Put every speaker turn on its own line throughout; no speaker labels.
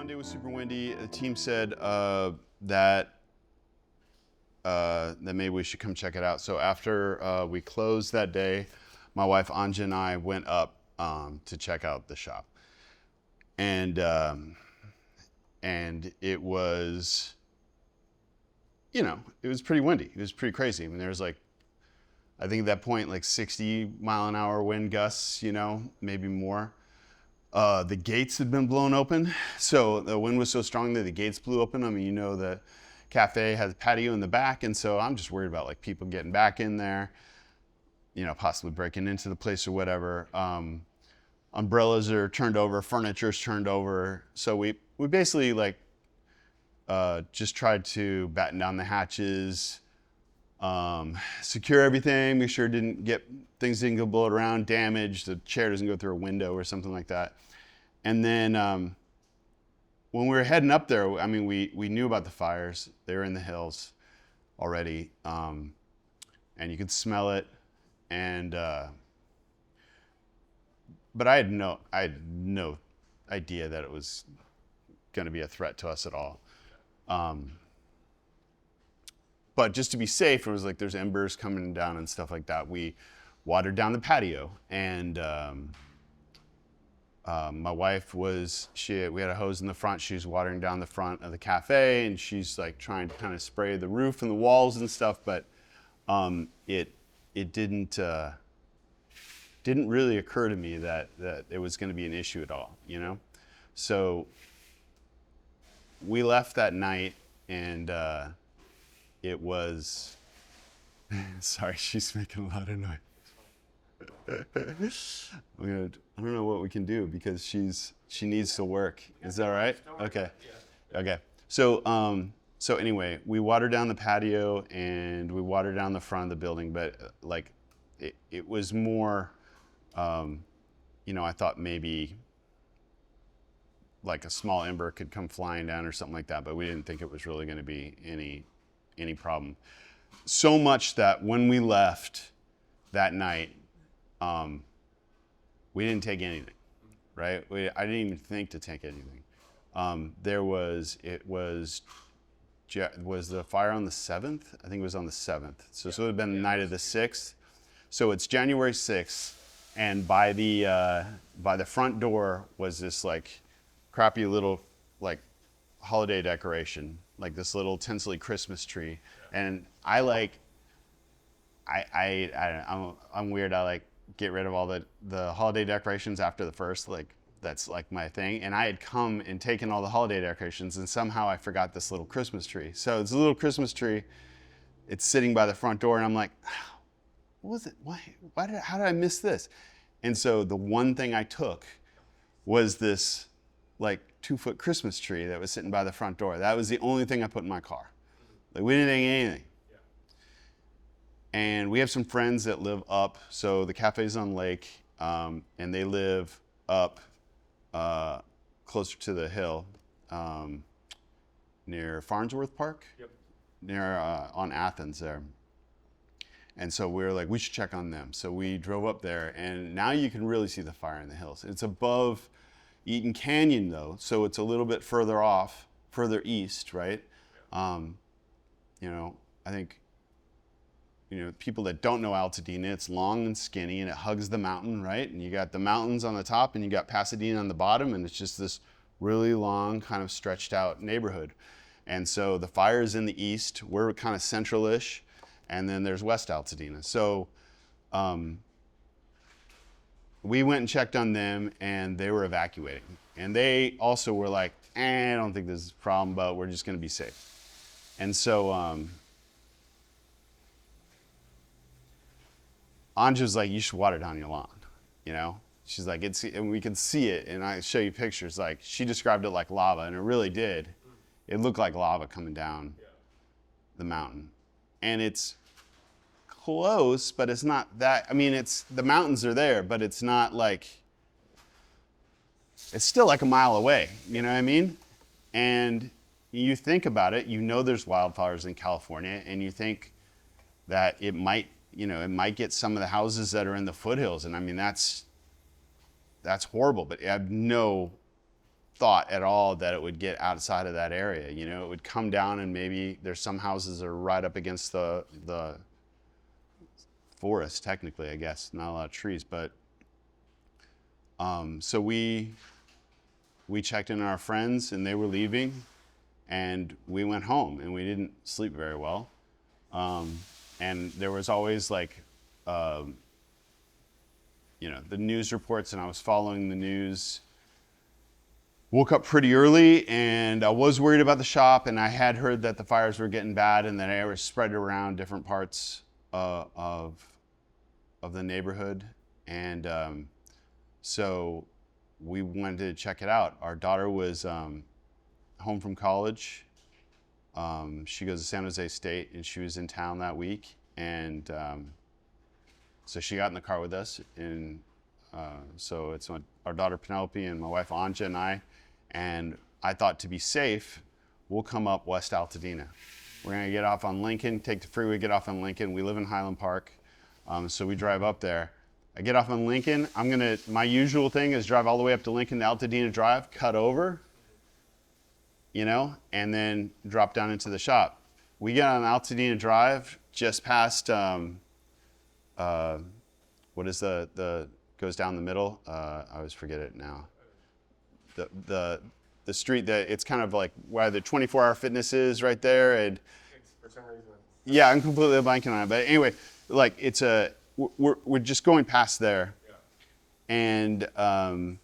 Monday was super windy. The team said that maybe we should come check it out. So after we closed that day, my wife Anja and I went up to check out the shop, and it was, it was pretty windy. It was pretty crazy. I mean, there was like, I think at that point, like 60-mile-an-hour wind gusts, maybe more. The gates had been blown open, so the wind was so strong that the gates blew open. I mean, the cafe has a patio in the back, and so I'm just worried about like people getting back in there, possibly breaking into the place or whatever. Umbrellas are turned over, furniture's turned over. So we basically just tried to batten down the hatches, secure everything, make sure things didn't go blow around, damage, the chair doesn't go through a window or something like that. And then when we were heading up there, I mean, we knew about the fires. They were in the hills already, and you could smell it. And but I had no idea that it was going to be a threat to us at all. But just to be safe, it was like there's embers coming down and stuff like that. We watered down the patio, and my wife we had a hose in the front. She was watering down the front of the cafe, and she's like trying to kind of spray the roof and the walls and stuff. But it didn't really occur to me that it was going to be an issue at all, So we left that night, and it was, sorry, she's making a lot of noise. I don't know what we can do because she needs to work. Is that all right? Okay. Okay. So anyway, we watered down the patio and we watered down the front of the building, but it was more, I thought maybe like a small ember could come flying down or something like that, but we didn't think it was really going to be any problem. So much that when we left that night, we didn't take anything, right? I didn't even think to take anything. Was the fire on the 7th? I think it was on the 7th. So it would have been the night of the 6th. So it's January 6th, and by the front door was this like crappy little like holiday decoration, like this little tinsely Christmas tree. And I'm weird. I like get rid of all the holiday decorations after the first, like that's like my thing. And I had come and taken all the holiday decorations, and somehow I forgot this little Christmas tree. So it's a little Christmas tree. It's sitting by the front door, and I'm like, what was it? How did I miss this? And so the one thing I took was this like 2-foot Christmas tree that was sitting by the front door. That was the only thing I put in my car. Like we didn't take anything. And we have some friends that live up, so the cafe's on Lake, and they live up closer to the hill, near Farnsworth Park, near on Athens there. And so we were like, we should check on them. So we drove up there, and now you can really see the fire in the hills. It's above Eaton Canyon though, so it's a little bit further east, right? I think, people that don't know Altadena, it's long and skinny and it hugs the mountain, right? And you got the mountains on the top and you got Pasadena on the bottom, and it's just this really long kind of stretched out neighborhood. And so the fire is in the east, we're kind of central-ish, and then there's West Altadena. So we went and checked on them, and they were evacuating. And they also were like, I don't think this is a problem, but we're just gonna be safe. And so Anja's like, you should water down your lawn, She's like, and we can see it, and I show you pictures. Like, she described it like lava, and it really did. It looked like lava coming down the mountain. And it's close, but it's not that, the mountains are there, but it's not like, it's still like a mile away, you know what I mean? And you think about it, there's wildfires in California, and you think that it might get some of the houses that are in the foothills, and that's horrible, but I have no thought at all that it would get outside of that area. You know, it would come down, and maybe there's some houses that are right up against the forest, technically, I guess. Not a lot of trees, but so we checked in on our friends, and they were leaving, and we went home, and we didn't sleep very well. And there was always like, you know, the news reports, and I was following the news. Woke up pretty early, and I was worried about the shop, and I had heard that the fires were getting bad and that they were spread around different parts of the neighborhood. And so we wanted to check it out. Our daughter was home from college. She goes to San Jose State, and she was in town that week. And so she got in the car with us. And so it's our daughter Penelope and my wife Anja and I. And I thought, to be safe, we'll come up West Altadena. We're gonna get off on Lincoln, take the freeway, get off on Lincoln. We live in Highland Park, so we drive up there. I get off on Lincoln. My usual thing is drive all the way up to Lincoln to Altadena Drive, cut over, you know, and then drop down into the shop. We get on Altadena Drive, just past, what is the goes down the middle? I always forget it now. The street that it's kind of like where the 24-hour fitness is right there, and
for some reason.
Yeah, I'm completely blanking on it. But anyway, like we're just going past there, yeah. And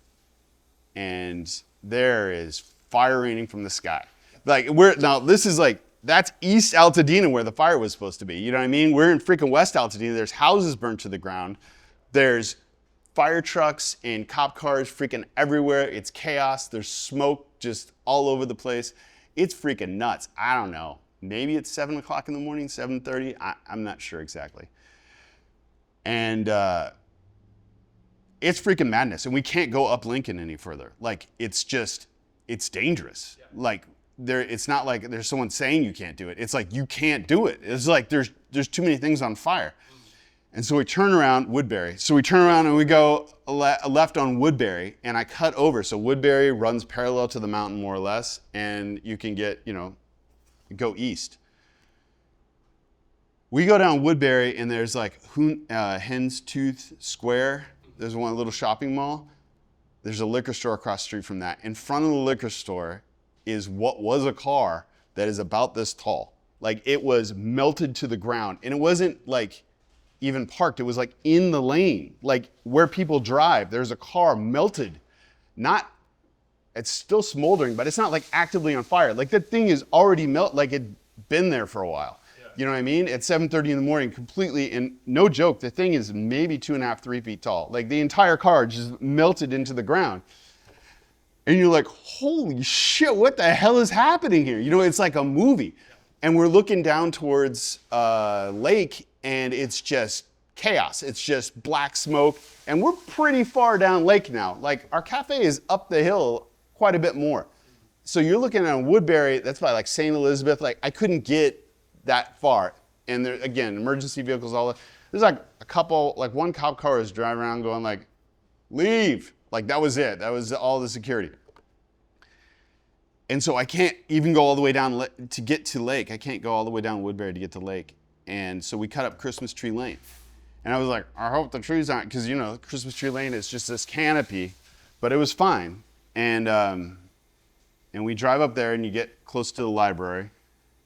there is fire raining from the sky. Like this is like, that's East Altadena where the fire was supposed to be. You know what I mean? We're in freaking West Altadena. There's houses burned to the ground. There's fire trucks and cop cars freaking everywhere. It's chaos. There's smoke just all over the place. It's freaking nuts. I don't know. Maybe it's 7 o'clock in the morning, 7:30. I'm not sure exactly. And it's freaking madness. And we can't go up Lincoln any further. Like, it's dangerous. Yeah. Like, it's not like there's someone saying you can't do it. It's like you can't do it. It's like there's too many things on fire. And so we turn around, Woodbury. So we turn around and we go left on Woodbury, and I cut over. So Woodbury runs parallel to the mountain more or less, and you can go east. We go down Woodbury, and there's like Hen's Tooth Square. There's one little shopping mall. There's a liquor store across the street from that. In front of the liquor store is what was a car that is about this tall. Like, it was melted to the ground, and it wasn't like even parked. It was like in the lane, like where people drive. There's a car melted. It's still smoldering, but it's not like actively on fire. Like, that thing is already melted, like it'd been there for a while. Yeah. You know what I mean? At 7:30 in the morning, completely, and no joke, the thing is maybe 2.5, 3 feet tall. Like, the entire car just melted into the ground. And you're like, holy shit, what the hell is happening here? You know, it's like a movie. Yeah. And we're looking down towards lake, and it's just chaos. It's just black smoke. And we're pretty far down lake now. Like, our cafe is up the hill quite a bit more. So you're looking at Woodbury, that's by like St. Elizabeth. Like, I couldn't get that far. And there, again, emergency vehicles, all that. There's like a couple, like one cop car was driving around going like, leave. Like, that was it. That was all the security. And so I can't even go all the way down to get to lake. I can't go all the way down Woodbury to get to lake. And so we cut up Christmas Tree Lane. And I was like, I hope the trees aren't, because, you know, Christmas Tree Lane is just this canopy, but it was fine. And we drive up there, and you get close to the library,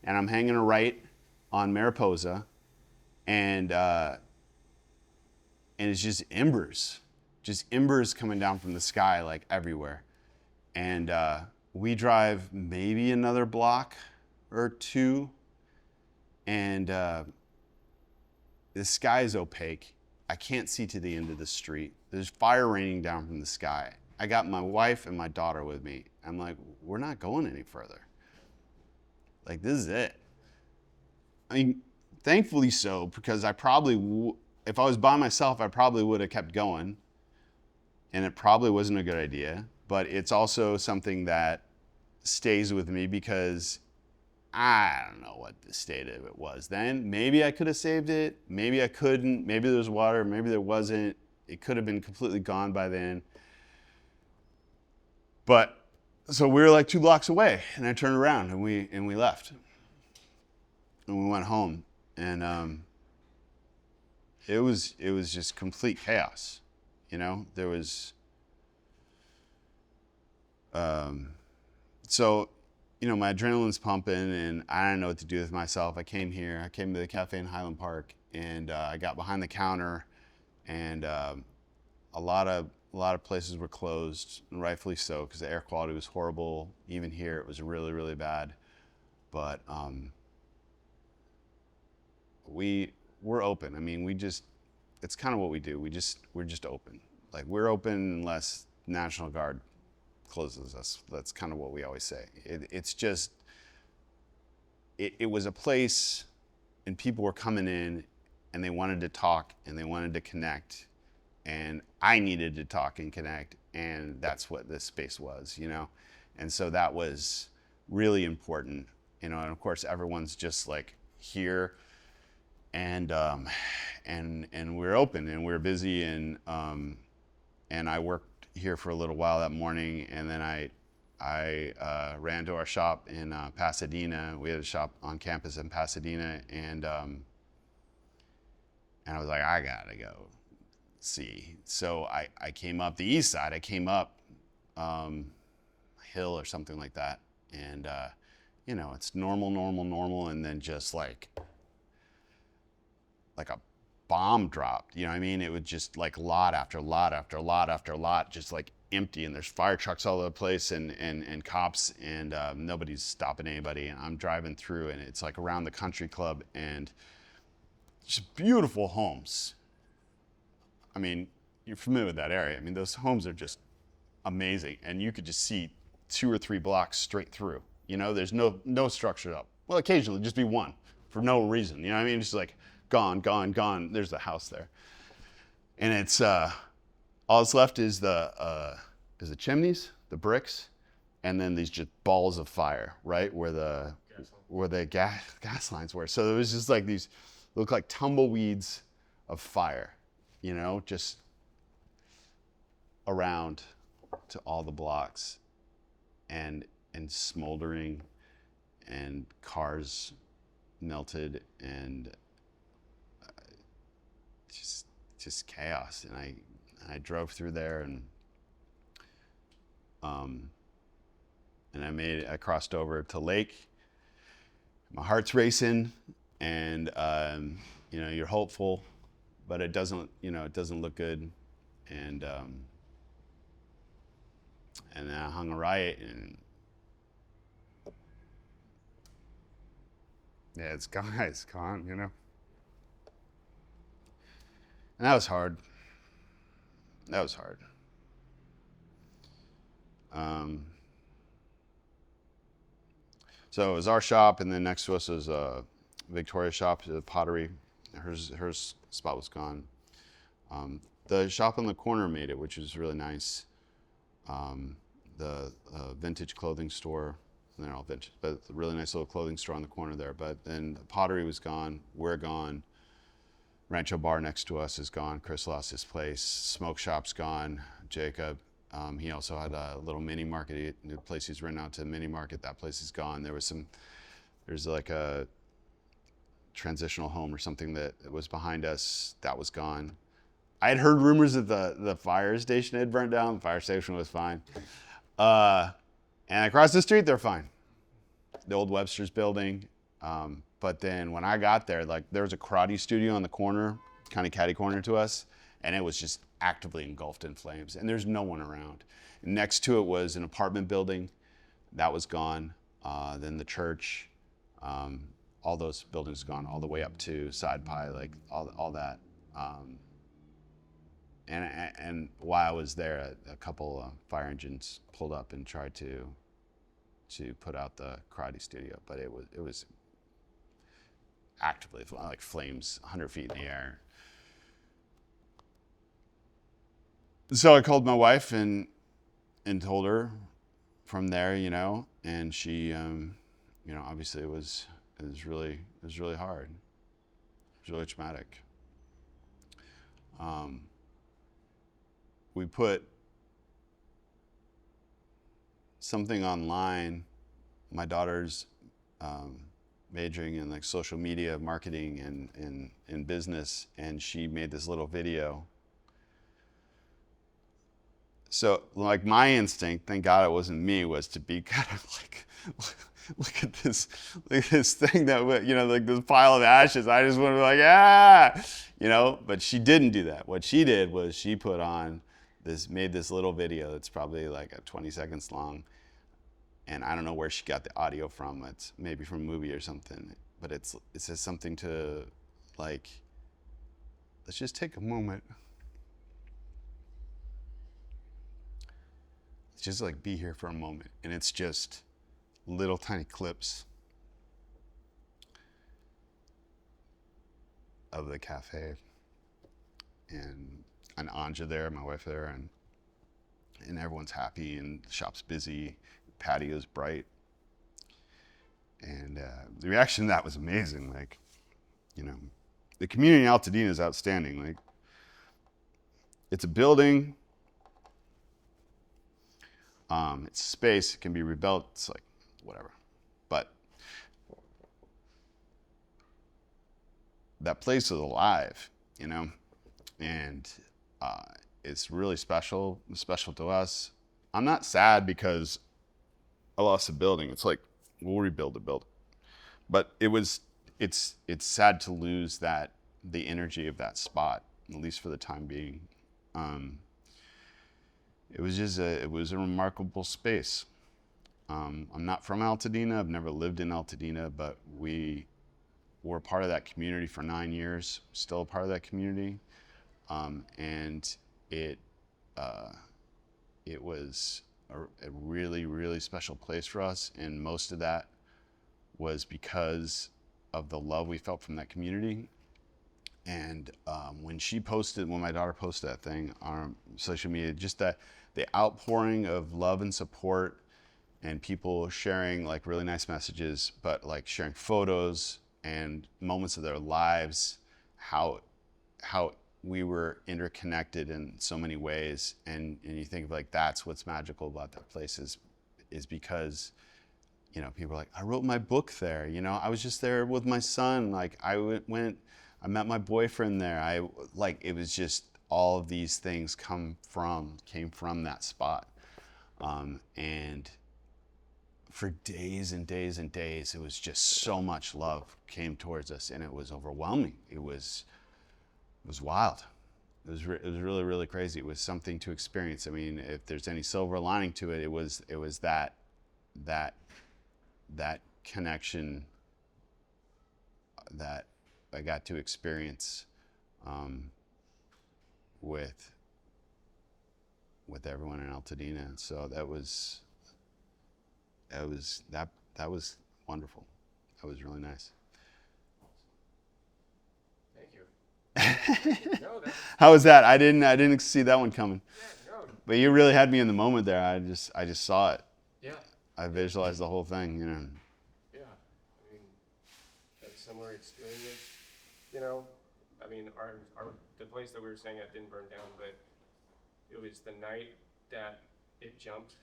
and I'm hanging a right on Mariposa, and it's just embers coming down from the sky, like, everywhere. And we drive maybe another block or two, and the sky is opaque. I can't see to the end of the street. There's fire raining down from the sky. I got my wife and my daughter with me. I'm like, we're not going any further. Like, this is it. I mean, thankfully so, because I probably, if I was by myself, I probably would have kept going, and it probably wasn't a good idea. But it's also something that stays with me, because I don't know what the state of it was then. Maybe I could have saved it. Maybe I couldn't. Maybe there was water. Maybe there wasn't. It could have been completely gone by then. But So we were like 2 blocks away, and I turned around and we left, and we went home, and it was just complete chaos, you know. There was so, you know, my adrenaline's pumping, and I don't know what to do with myself. I came to the cafe in Highland Park, and I got behind the counter, and a lot of places were closed, and rightfully so, because the air quality was horrible. Even here, it was really, really bad. But we're open. I mean, it's kind of what we do. We're just open. Like, we're open unless National Guard closes us. That's kind of what we always say. It's just, it was a place, and people were coming in, and they wanted to talk, and they wanted to connect, and I needed to talk and connect, and that's what this space was, you know? And so that was really important, you know, and of course everyone's just like here, and we're open, and we're busy, and I worked here for a little while that morning, and then I ran to our shop in Pasadena. We had a shop on campus in Pasadena, and I was like, I gotta go see. So I came up the east side. I came up hill or something like that, and you know, it's normal, and then just like a bomb dropped, you know what I mean? It was just like lot after lot after lot after lot, just like empty, and there's fire trucks all over the place, and cops, and nobody's stopping anybody. And I'm driving through, and it's like around the country club, and just beautiful homes. I mean, you're familiar with that area. I mean, those homes are just amazing, and you could just see 2 or 3 blocks straight through. You know, there's no structure up. Well, occasionally just be one for no reason. You know what I mean? Just like gone. There's the house there, and it's all that's left is the chimneys, the bricks, and then these just balls of fire, right where the gas lines were. So it was just like these look like tumbleweeds of fire, you know, just around to all the blocks, and smoldering, and cars melted, and just chaos. And I drove through there, and I crossed over to Lake. My heart's racing, and you know, you're hopeful, but it doesn't look good. And then I hung a riot, and yeah, it's gone, you know. And that was hard. So it was our shop, and then next to us was Victoria's shop, the pottery. Her spot was gone. The shop on the corner made it, which was really nice. The vintage clothing store, and they're all vintage, but a really nice little clothing store on the corner there. But then the pottery was gone. We're gone. Rancho Bar next to us is gone. Chris lost his place. Smoke shop's gone. Jacob. He also had a little mini market. The place he's renting out to mini market, that place is gone. There's like a transitional home or something that was behind us, that was gone. I had heard rumors that the fire station had burnt down. The fire station was fine. And across the street, they're fine. The old Webster's building. But then when I got there, like, there was a karate studio on the corner, kind of catty corner to us, and it was just actively engulfed in flames, and there's no one around. And next to it was an apartment building that was gone. Then the church, all those buildings gone, all the way up to Side Pie, like all that. And while I was there, a couple fire engines pulled up and tried to put out the karate studio, but it was actively like flames 100 feet in the air. So I called my wife and told her from there, you know, and she, you know, obviously it was really hard. It was really traumatic. We put something online. My daughter's majoring in like social media marketing and in business, and she made this little video. So like my instinct, thank God it wasn't me, was to be kind of like, look at this thing that, like this pile of ashes. I just want to be like, but she didn't do that. What she did was she made this little video that's probably like 20 seconds long. And I don't know where she got the audio from. It's maybe from a movie or something, but it says something to like, let's just take a moment. Let's just like be here for a moment. And it's just little tiny clips of the cafe and Anja there, my wife there, and everyone's happy and the shop's busy, patio's bright. And the reaction to that was amazing. Like, the community in Altadena is outstanding. Like, it's a building, it's space, it can be rebuilt, it's like, whatever. But that place is alive, and it's really special to us. I'm not sad because I lost the building. It's like, we'll rebuild the building. But it's sad to lose the energy of that spot, at least for the time being. It was a remarkable space. I'm not from Altadena. I've never lived in Altadena, but we were part of that community for 9 years. Still a part of that community, and it was a really, really special place for us. And most of that was because of the love we felt from that community. And when my daughter posted that thing on social media, just the outpouring of love and support, and people sharing like really nice messages, but like sharing photos and moments of their lives, how we were interconnected in so many ways. And you think of like, that's what's magical about that place is because, people are like, I wrote my book there. I was just there with my son. Like I met my boyfriend there. It was just all of these things came from that spot. And for days and days and days, it was just so much love came towards us, and it was overwhelming. It was wild. It was really, really crazy. It was something to experience. I mean, if there's any silver lining to it, it was that connection that I got to experience with everyone in Altadena. So that was wonderful. That was really nice.
No,
How was that? I didn't see that one coming.
yeah, no,
But you really had me in the moment there. I just saw it.
yeah,
I visualized the whole thing,
yeah. I mean, had a similar experience. I mean, the place that we were staying at didn't burn down, but it was the night that it jumped.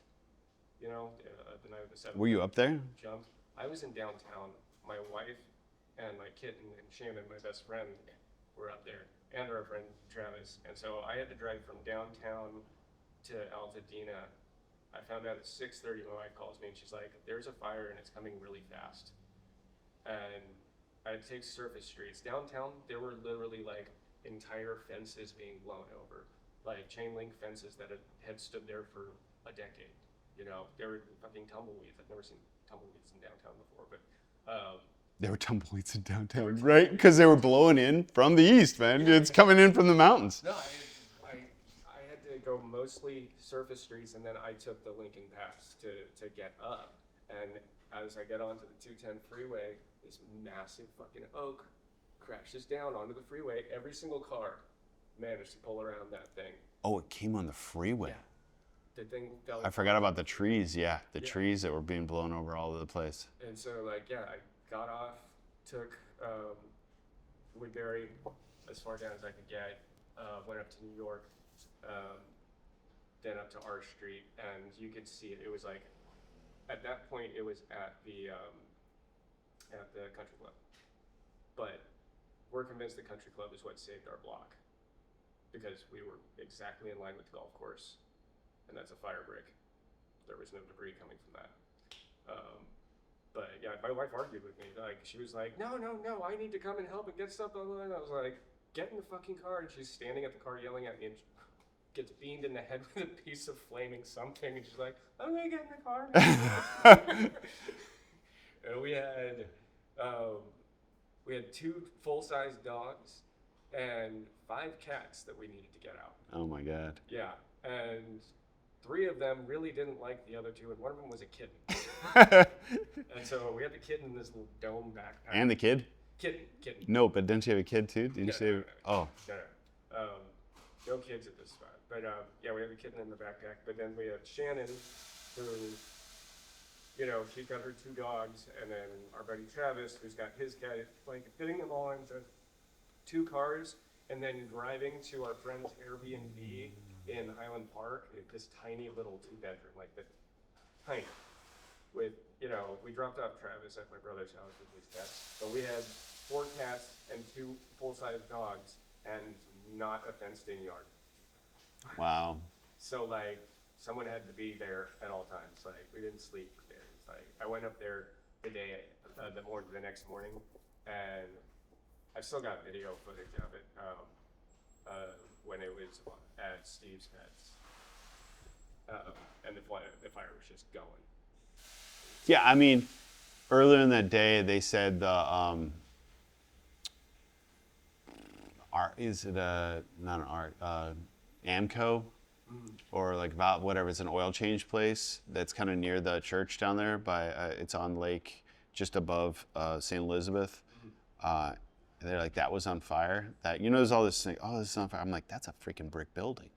The night of the 7th.
Were you up there?
Jumped. I was in downtown. My wife and my kitten and Shannon, my best friend, were up there, and our friend Travis. And so I had to drive from downtown to Altadena. I found out at 6:30. My wife calls me and she's like, "There's a fire and it's coming really fast." And I had to take surface streets. Downtown, there were literally like entire fences being blown over, like chain link fences that had stood there for a decade. There were fucking tumbleweeds. I've never seen tumbleweeds in downtown before, but
There were tumbleweeds in downtown, right? Because they were blowing in from the east, man. It's coming in from the mountains.
no, I had to go mostly surface streets, and then I took the Lincoln Pass to get up. And as I get onto the 210 freeway, this massive fucking oak crashes down onto the freeway. Every single car managed to pull around that thing.
Oh, it came on the freeway.
Yeah. The thing fell.
I forgot about the trees. Yeah, the trees that were being blown over all over the place.
And so, I got off, took Woodbury as far down as I could get, went up to New York, then up to R Street, and you could see it. It was like at that point, it was at the country club. But we're convinced the country club is what saved our block because we were exactly in line with the golf course, and that's a fire break. There was no debris coming from that. But yeah, my wife argued with me. Like, she was like, no, I need to come and help and get stuff. Blah, blah, blah. And I was like, get in the fucking car. And she's standing at the car yelling at me and gets beamed in the head with a piece of flaming something. And she's like, I'm gonna get in the car. And we had 2 full-size dogs and 5 cats that we needed to get out.
Oh my God.
Yeah, and 3 of them really didn't like the other 2, and one of them was a kitten. And so we had the kitten in this little dome backpack.
And the kid?
Kitten.
No, but didn't you have a kid too? Didn't you say?
No.
Oh.
No. No kids at this spot. But yeah, we had the kitten in the backpack. But then we had Shannon, who, you know, she's got her 2 dogs, and then our buddy Travis, who's got his cat, like fitting them all into 2 cars, and then driving to our friend's Airbnb in Highland Park, this tiny little 2-bedroom, like the tiny. With, you know, we dropped off Travis at my brother's house with his cats, but we had 4 cats and 2 full-size dogs, and not a fenced-in yard.
Wow.
So like, someone had to be there at all times. Like, we didn't sleep there. It's like, I went up there the next morning, and I've still got video footage of it when it was at Steve's Pets, and the fire was just going.
Yeah, I mean, earlier in that day, they said the Amco, or like whatever. It's an oil change place that's kind of near the church down there. It's on Lake, just above St. Elizabeth. And they're like, that was on fire. That, you know, there's all this thing. Oh, this is on fire. I'm like, that's a freaking brick building.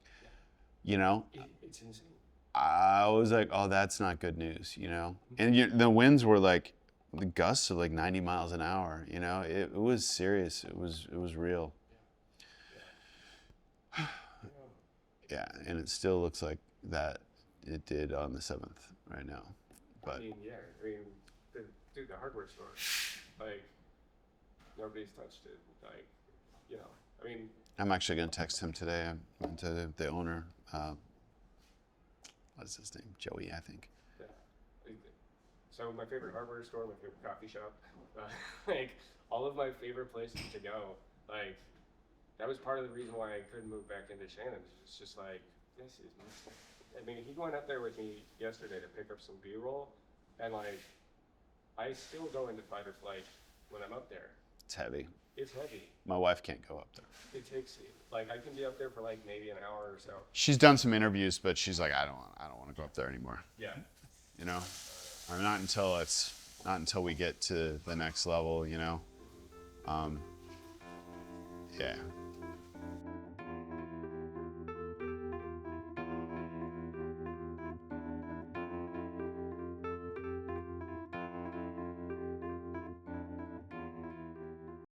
You know.
It's insane.
I was like, oh, that's not good news, you know? And the winds were like, the gusts of like 90 miles an hour, you know? It was serious. It was real. Yeah, and it still looks like that it did on the 7th right now. But
I mean, the hardware store, like, nobody's touched it. Like, you know, I mean.
I'm actually going to text him today. I went to the owner. What's his name? Joey, I think.
Yeah. So my favorite hardware store, my favorite coffee shop, like all of my favorite places to go, like that was part of the reason why I couldn't move back into Shannon. It's just like, this is, I mean, he went up there with me yesterday to pick up some B-roll, and like, I still go into fight or flight when I'm up there.
It's heavy.
It's heavy.
My wife can't go up there.
It takes, like, I can be up there for like maybe an hour or so.
She's done some interviews, but she's like, I don't want to go up there anymore.
Yeah.
You know, or not until we get to the next level. You know. Yeah.